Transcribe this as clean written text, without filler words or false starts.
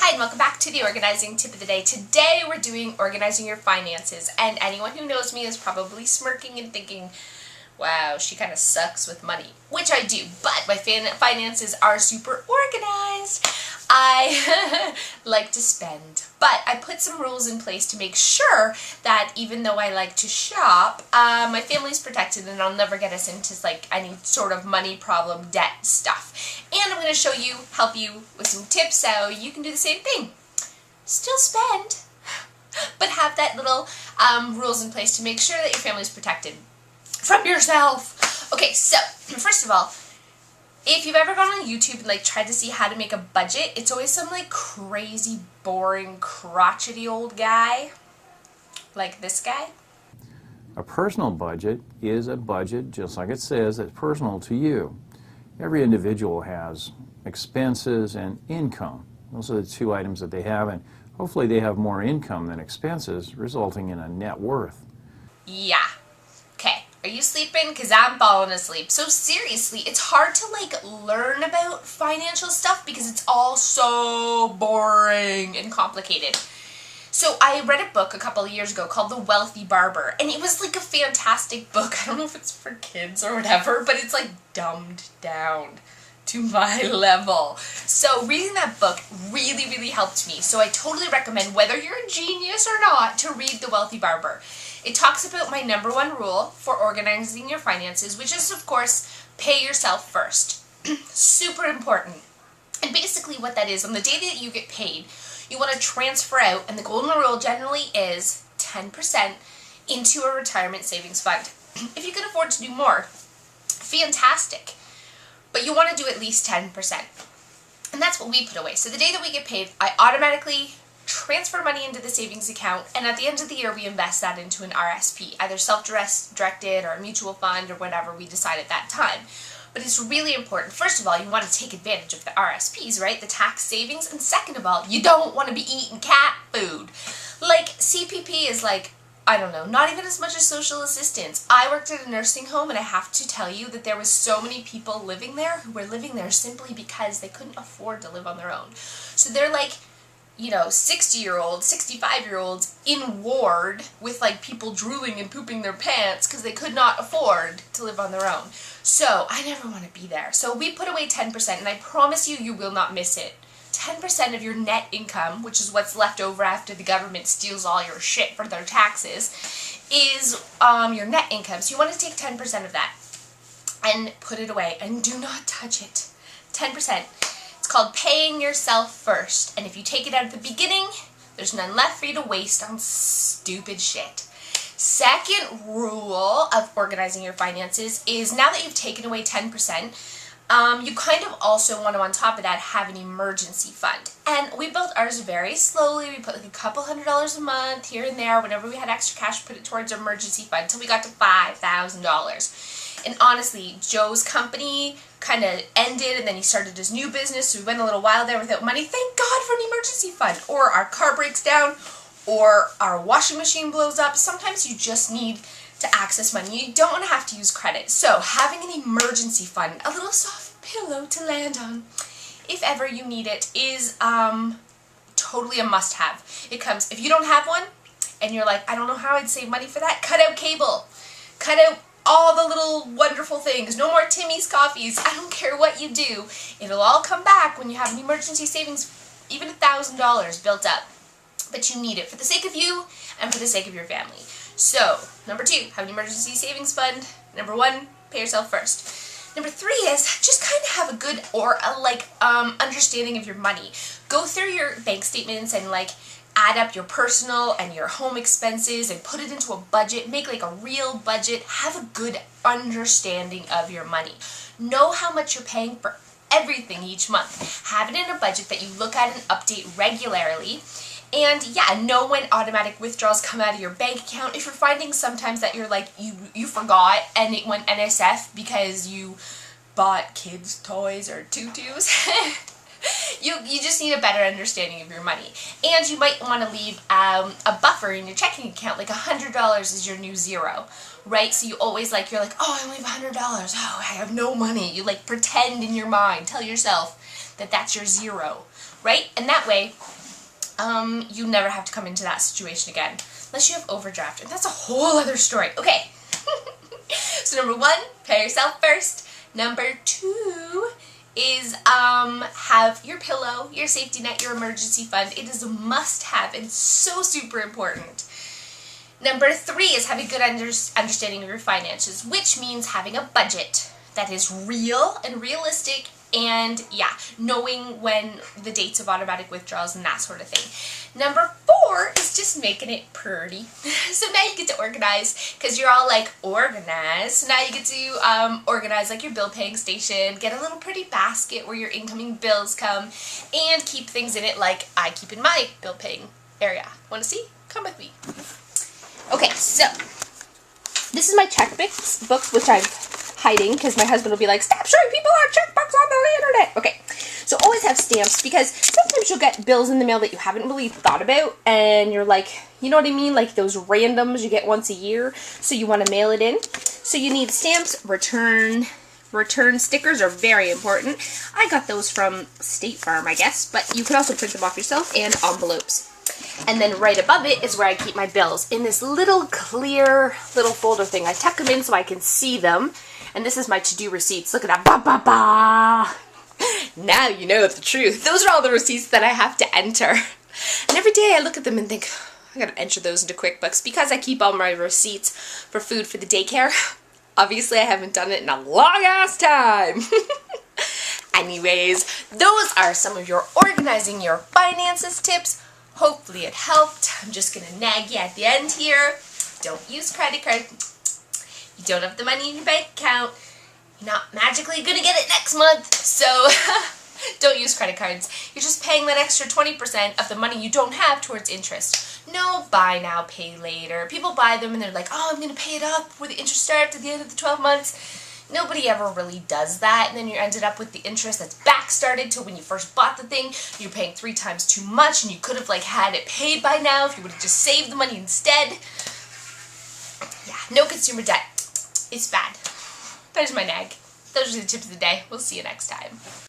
Hi, and welcome back to the organizing tip of the day. Today we're doing organizing your finances, and anyone who knows me is probably smirking and thinking, wow, she kind of sucks with money, which I do, but my finances are super organized. I like to spend, but I put some rules in place to make sure that even though I like to shop, my family's protected and I'll never get us into like any sort of money problem, debt stuff. And I'm going to help you with some tips so you can do the same thing. Still spend, but have that little rules in place to make sure that your family's protected from yourself. Okay, so first of all, if you've ever gone on YouTube and like tried to see how to make a budget, it's always some like crazy, boring, crotchety old guy, like this guy. A personal budget is a budget, just like it says, that's personal to you. Every individual has expenses and income. Those are the two items that they have, and hopefully they have more income than expenses, resulting in a net worth. Yeah. Okay. Are you sleeping? Because I'm falling asleep. So seriously, it's hard to like learn about financial stuff because it's all so boring and complicated. So I read a book a couple of years ago called The Wealthy Barber, and it was like a fantastic book. I don't know if it's for kids or whatever, but it's like dumbed down to my level. So reading that book really, really helped me. So I totally recommend, whether you're a genius or not, to read The Wealthy Barber. It talks about my number one rule for organizing your finances, which is, of course, pay yourself first. Super important. And basically what that is, on the day that you get paid, you want to transfer out, and the golden rule generally is 10% into a retirement savings fund. If you can afford to do more, fantastic. But you want to do at least 10%. And that's what we put away. So the day that we get paid, I automatically transfer money into the savings account, and at the end of the year we invest that into an RSP, either self-directed or a mutual fund or whatever we decide at that time. But it's really important. First of all, you want to take advantage of the RSPs, right? The tax savings. And second of all, you don't want to be eating cat food. Like, CPP is like, I don't know, not even as much as social assistance. I worked at a nursing home, and I have to tell you that there was so many people living there who were living there simply because they couldn't afford to live on their own. So they're like, 60-year-olds, 65-year-olds in ward with like people drooling and pooping their pants because they could not afford to live on their own. So I never want to be there. So we put away 10%, and I promise you, you will not miss it. 10% of your net income, which is what's left over after the government steals all your shit for their taxes, is your net income. So you want to take 10% of that and put it away, and do not touch it. 10%. Called paying yourself first, and if you take it out at the beginning, there's none left for you to waste on stupid shit. Second rule of organizing your finances is, now that you've taken away 10%, you kind of also want to, on top of that, have an emergency fund. And we built ours very slowly. We put like a couple $100s a month here and there. Whenever we had extra cash, put it towards our emergency fund until we got to $5,000. And honestly, Joe's company kind of ended, and then he started his new business, so we went a little while there without money. Thank God for an emergency fund. Or our car breaks down, or our washing machine blows up. Sometimes you just need to access money. You don't want to have to use credit. So having an emergency fund, a little soft pillow to land on if ever you need it, is totally a must-have. It comes, if you don't have one, and you're like, I don't know how I'd save money for that, cut out cable. Cut out all the little wonderful things. No more Timmy's coffees. I don't care what you do. It'll all come back when you have an emergency savings, even $1,000 built up. But you need it for the sake of you and for the sake of your family. So, number 2, have an emergency savings fund. Number 1, pay yourself first. Number 3 is just kind of have a good understanding of your money. Go through your bank statements and add up your personal and your home expenses and put it into a budget. Make like a real budget. Have a good understanding of your money. Know how much you're paying for everything each month. Have it in a budget that you look at and update regularly. And yeah, know when automatic withdrawals come out of your bank account. If you're finding sometimes that you're like, you forgot and it went NSF because you bought kids' toys or tutus. You just need a better understanding of your money. And you might want to leave a buffer in your checking account, like $100 is your new zero, right? So you always you're like, oh, I only have $100. Oh, I have no money. You pretend in your mind, tell yourself that that's your zero, right? And that way, you never have to come into that situation again. Unless you have overdraft, and that's a whole other story. Okay. So number 1, pay yourself first. Number 2 is have your pillow, your safety net, your emergency fund. It is a must-have and so super important. Number 3 is having good understanding of your finances, which means having a budget that is real and realistic, and yeah, knowing when the dates of automatic withdrawals and that sort of thing. Number 4 is just making it pretty. So now you get to organize, because you're all like organized. So now you get to organize like your bill paying station, get a little pretty basket where your incoming bills come, and keep things in it like I keep in my bill paying area. Want to see? Come with me. Okay, so this is my checkbook, which I'm hiding because my husband will be like, stop showing people our checkbooks on the internet. Okay, so always have stamps, because sometimes you'll get bills in the mail that you haven't really thought about, and you're like, you know what I mean, like those randoms you get once a year, so you want to mail it in. So you need stamps. Return stickers are very important. I got those from State Farm, I guess, but you can also print them off yourself, and envelopes. And then right above it is where I keep my bills, in this little clear little folder thing. I tuck them in so I can see them. And this is my to-do receipts. Look at that. Ba, ba, ba. Now you know the truth. Those are all the receipts that I have to enter. And every day I look at them and think, I gotta enter those into QuickBooks, because I keep all my receipts for food for the daycare. Obviously I haven't done it in a long ass time. Anyways, those are some of your organizing your finances tips. Hopefully it helped. I'm just gonna nag you at the end here. Don't use credit card. You don't have the money in your bank account. You're not magically gonna get it next month. So don't use credit cards. You're just paying that extra 20% of the money you don't have towards interest. No buy now, pay later. People buy them and they're like, oh, I'm gonna pay it up before the interest starts at the end of the 12 months. Nobody ever really does that, and then you ended up with the interest that's back started to when you first bought the thing. You're paying 3 times too much, and you could have like had it paid by now if you would have just saved the money instead. Yeah, no consumer debt. It's bad. That is my nag. Those are the tips of the day. We'll see you next time.